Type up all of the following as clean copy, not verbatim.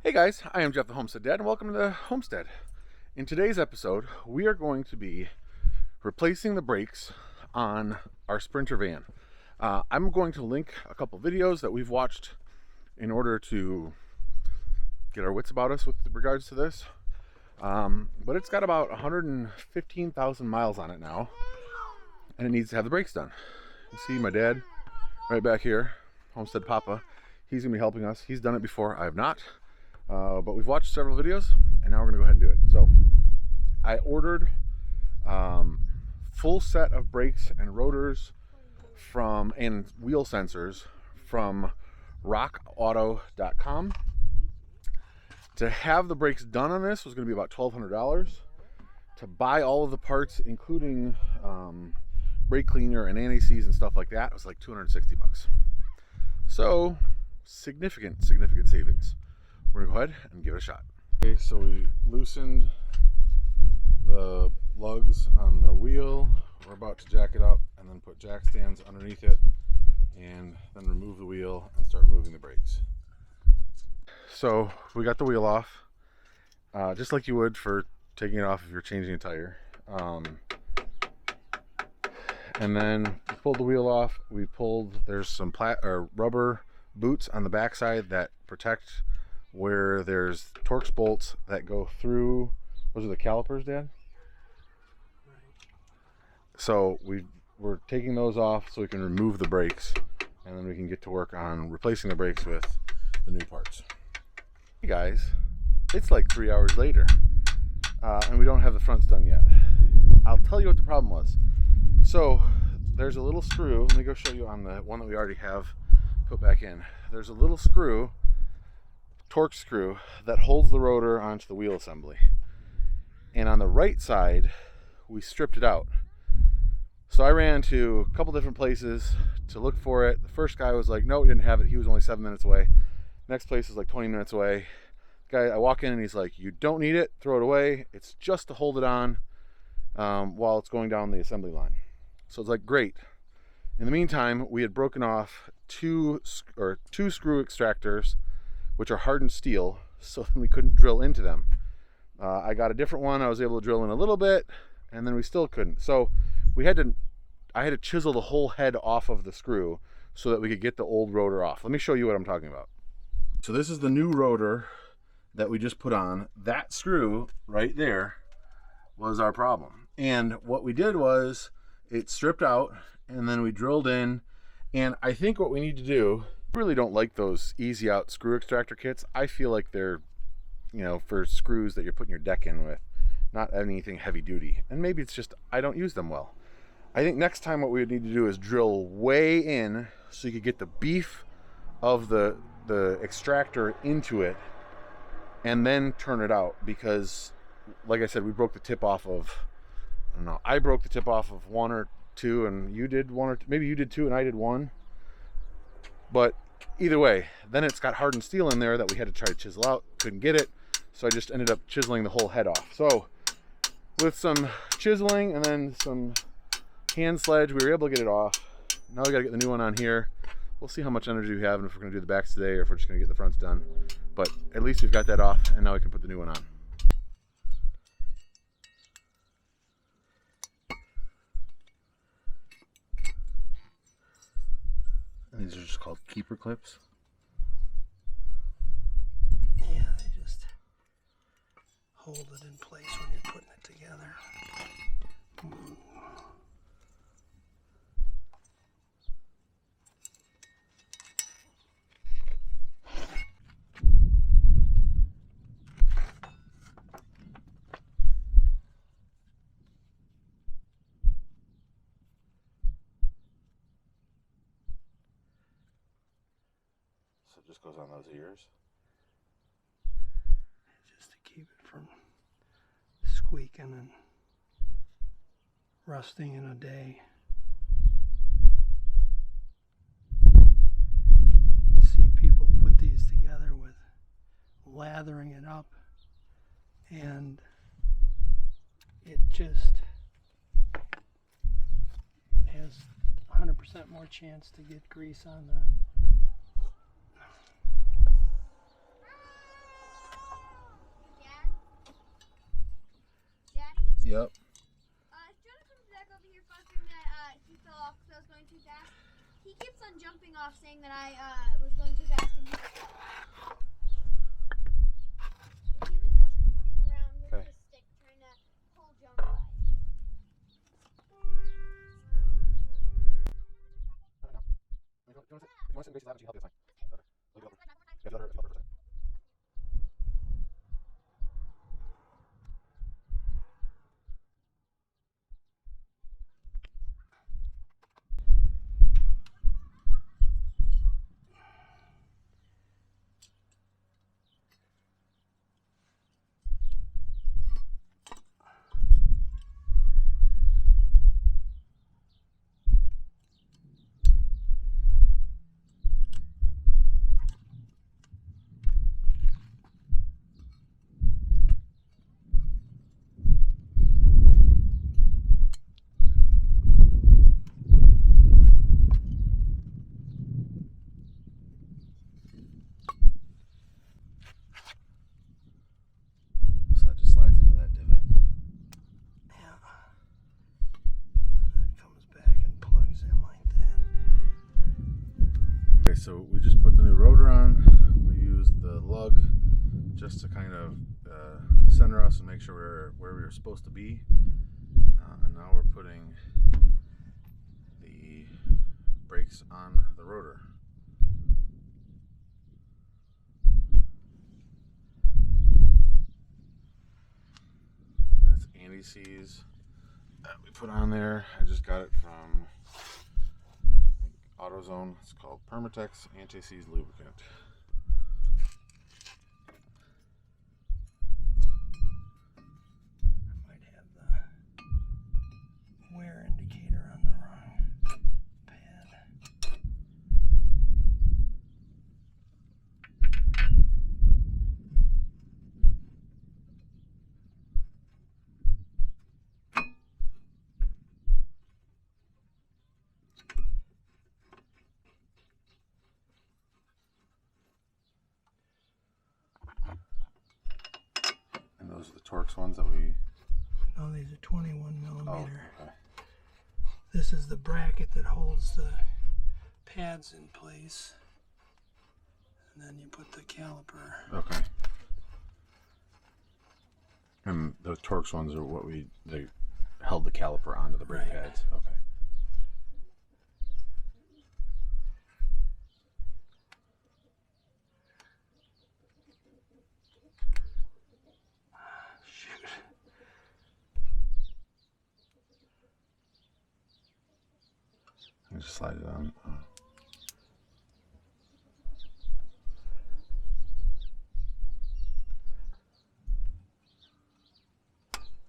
Hey guys, I am Jeff the Homestead Dad and welcome to the Homestead. In today's episode, we are going to be replacing the brakes on our Sprinter van. I'm going to link a couple videos that we've watched in order to get our wits about us with regards to this. But it's got about 115,000 miles on it now, and it needs to have the brakes done. You see my dad right back here, Homestead Papa. He's going to be helping us. He's done it before, I have not. But we've watched several videos and now we're gonna go ahead and do it. So I ordered full set of brakes and rotors and wheel sensors from rockauto.com. To have the brakes done on this was going to be about $1,200. To buy all of the parts, including brake cleaner and anti-seize and stuff like that, was like $260. So significant savings. We're gonna go ahead and give it a shot. Okay, so we loosened the lugs on the wheel. We're about to jack it up and then put jack stands underneath it and then remove the wheel and start removing the brakes. So we got the wheel off, just like you would for taking it off if you're changing a tire. And then we pulled the wheel off. There's some rubber boots on the backside that protect where there's Torx bolts that go through. Those are the calipers, Dad? Right. So we're taking those off so we can remove the brakes, and then we can get to work on replacing the brakes with the new parts. Hey guys, it's like 3 hours later, and we don't have the fronts done yet. I'll tell you what the problem was. So there's a little screw. Let me go show you on the one that we already have put back in. There's a little screw, Torx screw, that holds the rotor onto the wheel assembly, and on the right side we stripped it out. So I ran to a couple different places to look for it. The first guy was like, no, we didn't have it. He was only 7 minutes away. Next place is like 20 minutes away. I walk in and he's like, you don't need it, throw it away. It's just to hold it on while it's going down the assembly line. So it's like, great. In the meantime, we had broken off two screw extractors, which are hardened steel, so then we couldn't drill into them. I got a different one. I was able to drill in a little bit, and then we still couldn't. So I had to chisel the whole head off of the screw so that we could get the old rotor off. Let me show you what I'm talking about. So this is the new rotor that we just put on. That screw right there was our problem. And what we did was it stripped out, and then we drilled in. And I think what we need to do, I really don't like those easy out screw extractor kits. I feel like they're, for screws that you're putting your deck in with, not anything heavy duty. And maybe it's just I don't use them well. I think next time what we would need to do is drill way in so you could get the beef of the extractor into it and then turn it out, because like I said, we broke the tip off of, I don't know, I broke the tip off of one or two, and you did one, or maybe you did two and I did one. But either way, then it's got hardened steel in there that we had to try to chisel out. Couldn't get it, so I just ended up chiseling the whole head off. So with some chiseling and then some hand sledge, we were able to get it off. Now we got to get the new one on here. We'll see how much energy we have and if we're going to do the backs today or if we're just going to get the fronts done. But at least we've got that off, and now we can put the new one on. And these are just called keeper clips. Yeah, they just hold it in place when you're putting it together. So it just goes on those ears. Just to keep it from squeaking and rusting in a day. You see people put these together with lathering it up, and it just has 100% more chance to get grease on the Yep. Jonah comes back over here fussing that he fell off because I was going too fast. He keeps on jumping off saying that I was going too fast and he and him and Josh are playing around with his stick trying to pull Jonah by. So that just slides into that divot. Yeah. It comes back and plugs in like that. Okay, so we just put the new rotor on. We used the lug just to kind of center us and make sure we're where we were supposed to be. And now we're putting the brakes on the rotor. That's anti-seize that we put on there. I just got it from AutoZone. It's called Permatex Anti-Seize Lubricant. I might have the wear indicator on the wrong pad. And those are the Torx ones that we... No, these are 21 millimeter. Oh, okay. This is the bracket that holds the pads in place. And then you put the caliper. Okay. And the Torx ones are what they held the caliper onto the brake Right. pads. Okay. Shoot. And just slide it on.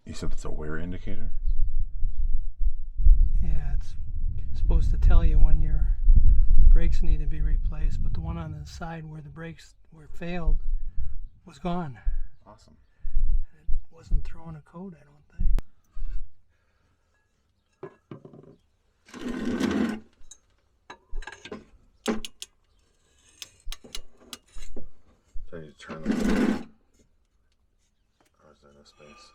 You said it's a wear indicator? Yeah, it's supposed to tell you when your brakes need to be replaced, but the one on the side where the brakes were failed was gone. Awesome. It wasn't throwing a code, I don't think. So I need to turn them. Or is there no space?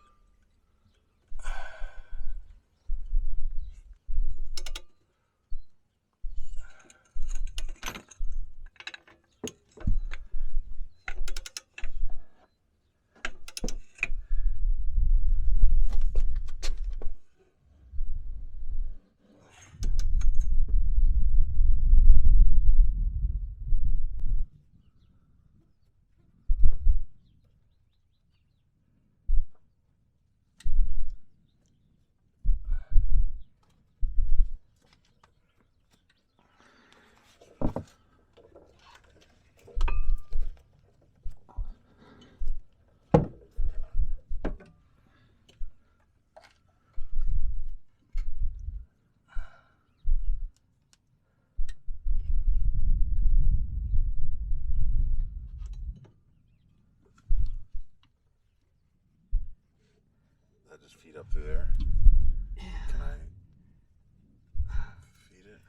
That just feed up through there. Can I feed it?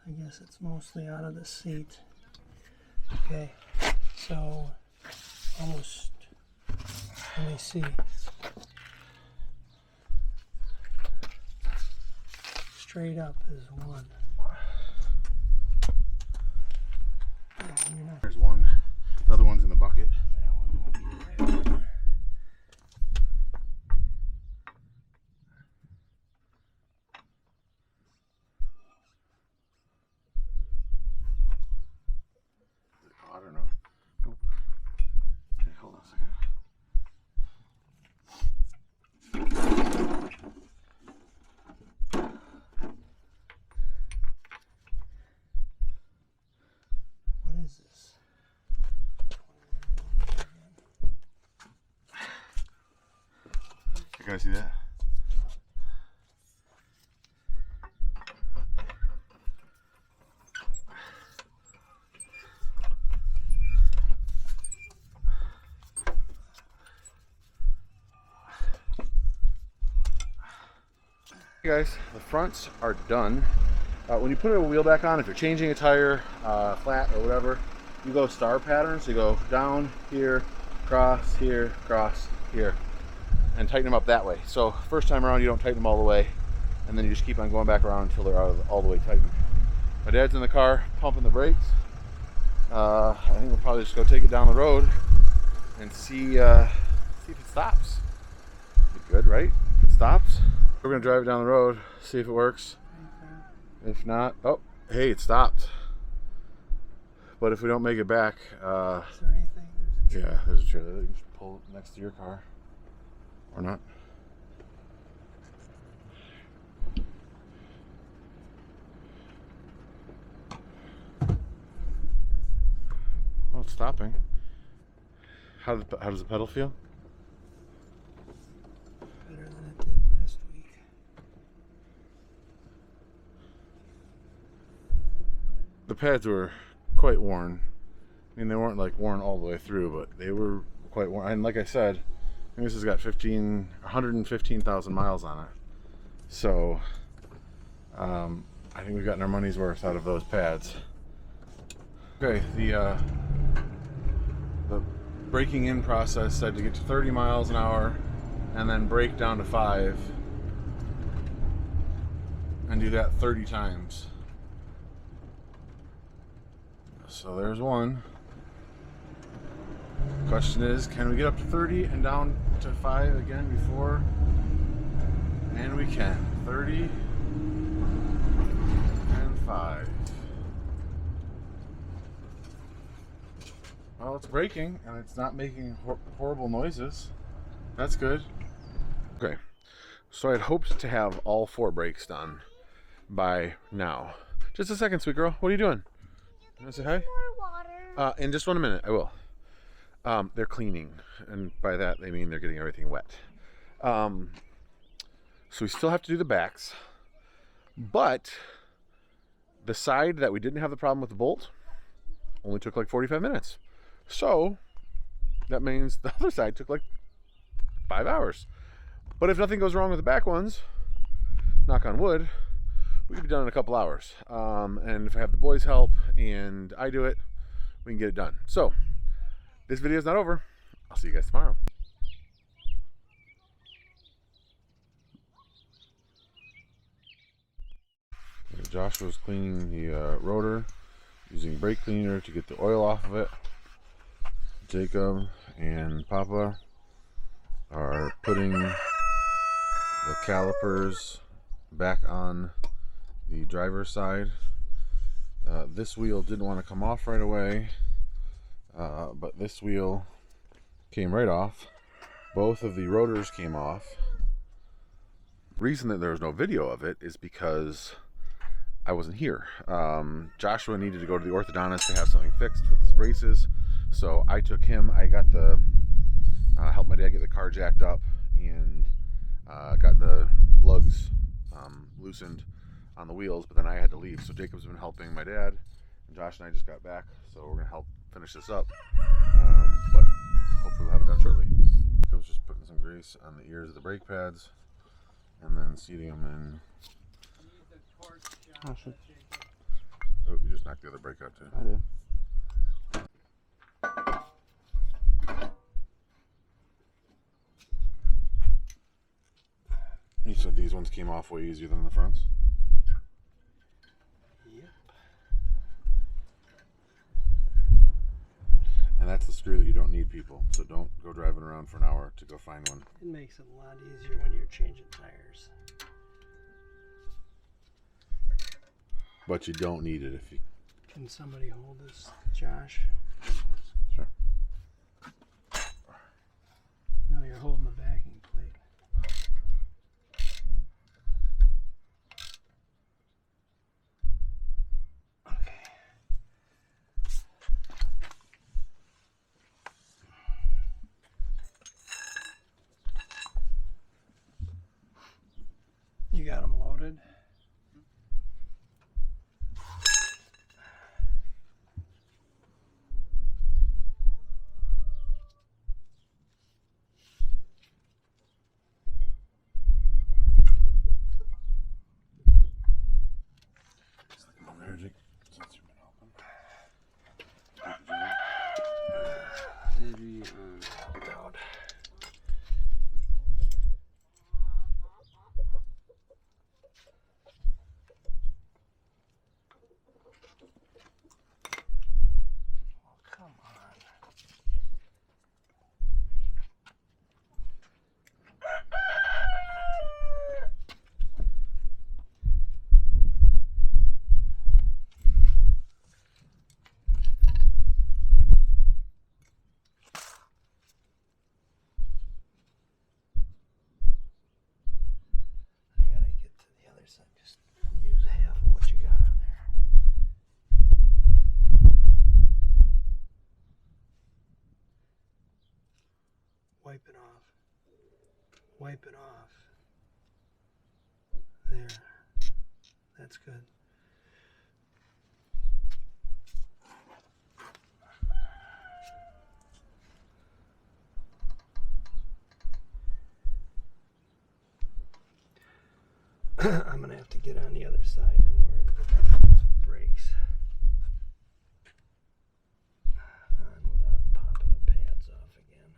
I guess it's mostly out of the seat. Okay, so almost, let me see. Straight up is 1. There's one. The other one's in the bucket. That one won't be the right one. I don't know. Nope. Okay, hold on a second. What is this? You guys see that? Hey guys, the fronts are done. When you put a wheel back on, if you're changing a tire, flat or whatever, you go star pattern. So you go down here, cross here, and tighten them up that way. So first time around, you don't tighten them all the way, and then you just keep on going back around until they're all the way tightened. My dad's in the car pumping the brakes. I think we'll probably just go take it down the road and see if it stops. Be good, right? If it stops. We're gonna drive it down the road, see if it works. If not, oh, hey, it stopped. But if we don't make it back, Is there anything? yeah, there's a trailer that you can just pull next to your car, or not. Oh, it's stopping. How does the pedal feel? Better than it did last week. The pads were quite worn. I mean, they weren't like worn all the way through, but they were quite worn. And like I said, I think this has got 115,000 miles on it. So, I think we've gotten our money's worth out of those pads. Okay, the braking in process said to get to 30 miles an hour and then brake down to 5 and do that 30 times. So there's one. Question is, can we get up to 30 and down to 5 again before? And we can. 30 and 5. Well, it's braking and it's not making horrible noises. That's good. Okay, so I'd hoped to have all 4 brakes done by now. Just a second, sweet girl. What are you doing? You want to say hi? More water. In just 1 minute, I will. They're cleaning, and by that they mean they're getting everything wet. So we still have to do the backs, but the side that we didn't have the problem with the bolt only took like 45 minutes. So that means the other side took like 5 hours. But if nothing goes wrong with the back ones, knock on wood, we could be done in a couple hours. And if I have the boys help and I do it, we can get it done. So this video is not over. I'll see you guys tomorrow. Joshua's cleaning the rotor using brake cleaner to get the oil off of it. Jacob and Papa are putting the calipers back on the driver's side. This wheel didn't want to come off right away, but this wheel came right off. Both of the rotors came off. The reason that there was no video of it is because I wasn't here. Joshua needed to go to the orthodontist to have something fixed with his braces, so I took him. I got the helped my dad get the car jacked up and got the lugs loosened on the wheels, but then I had to leave. So Jacob's been helping my dad, and Josh and I just got back, so we're gonna help finish this up. But hopefully we'll have it done shortly. Jacob's just putting some grease on the ears of the brake pads and then seating them in. Oh, you just knocked the other brake out too. I did. You said these ones came off way easier than the fronts? Yep. And that's the screw that you don't need, people. So don't go driving around for an hour to go find one. It makes it a lot easier when you're changing tires. But you don't need it if you... Can somebody hold this, Josh? Sure. No, you're holding the backing plate. Okay. You got them loaded? Did we, Load. Oh, come on. I gotta get to the other side. Just use half of what you got on there. Wipe it off. Wipe it off. There. That's good. I'm gonna have to get on the other side in order to put the brakes on without popping the pads off again.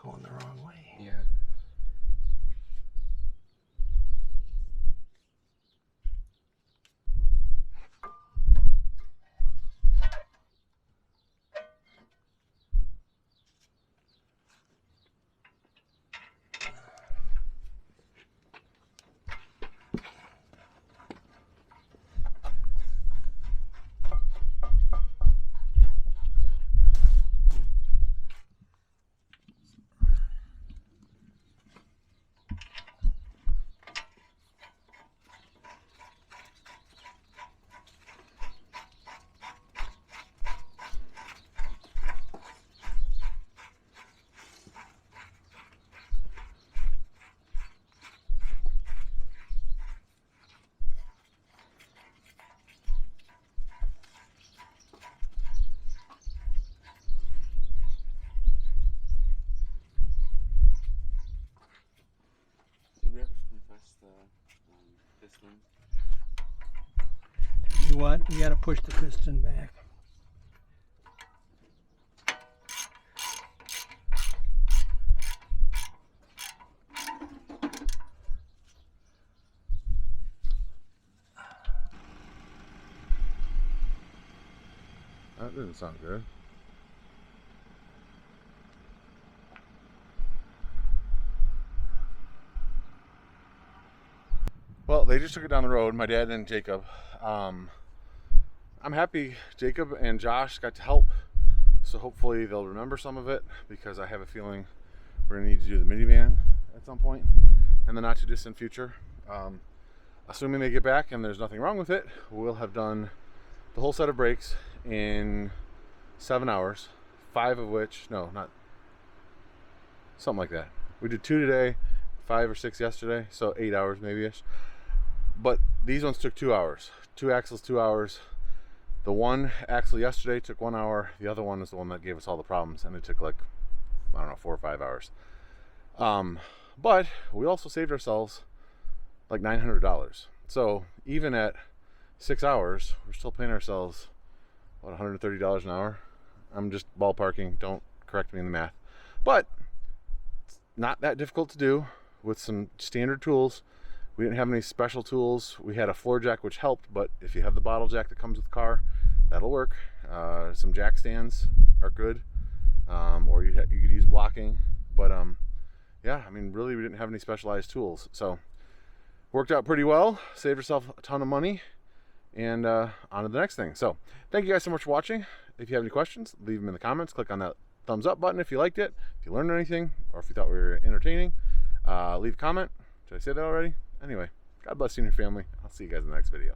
Going the wrong way. yeah. Did we ever compress the piston? You what? You gotta push the piston back. That didn't sound good. Well, they just took it down the road, my dad and Jacob. I'm happy Jacob and Josh got to help, so hopefully they'll remember some of it, because I have a feeling we're gonna need to do the minivan at some point in the not too distant future. assuming they get back and there's nothing wrong with it, we'll have done the whole set of brakes in 7 hours, 5 of which, no, not, something like that. We did 2 today, 5 or 6 yesterday, so 8 hours maybe-ish. But these ones took 2 hours. 2 axles, 2 hours. The one axle yesterday took 1 hour. The other one is the one that gave us all the problems, and it took like, I don't know, 4 or 5 hours. But we also saved ourselves like $900. So even at 6 hours, we're still paying ourselves, what, $130 an hour? I'm just ballparking, don't correct me in the math. But it's not that difficult to do with some standard tools. We didn't have any special tools. We had a floor jack, which helped, but if you have the bottle jack that comes with the car, that'll work. Some jack stands are good, or you could use blocking. But yeah, I mean, really, we didn't have any specialized tools, so worked out pretty well. Saved yourself a ton of money, and on to the next thing. So thank you guys so much for watching. If you have any questions, leave them in the comments. Click on that thumbs up button if you liked it, if you learned anything, or if you thought we were entertaining. Leave a comment. Did I say that already? Anyway, God bless you and your family. I'll see you guys in the next video.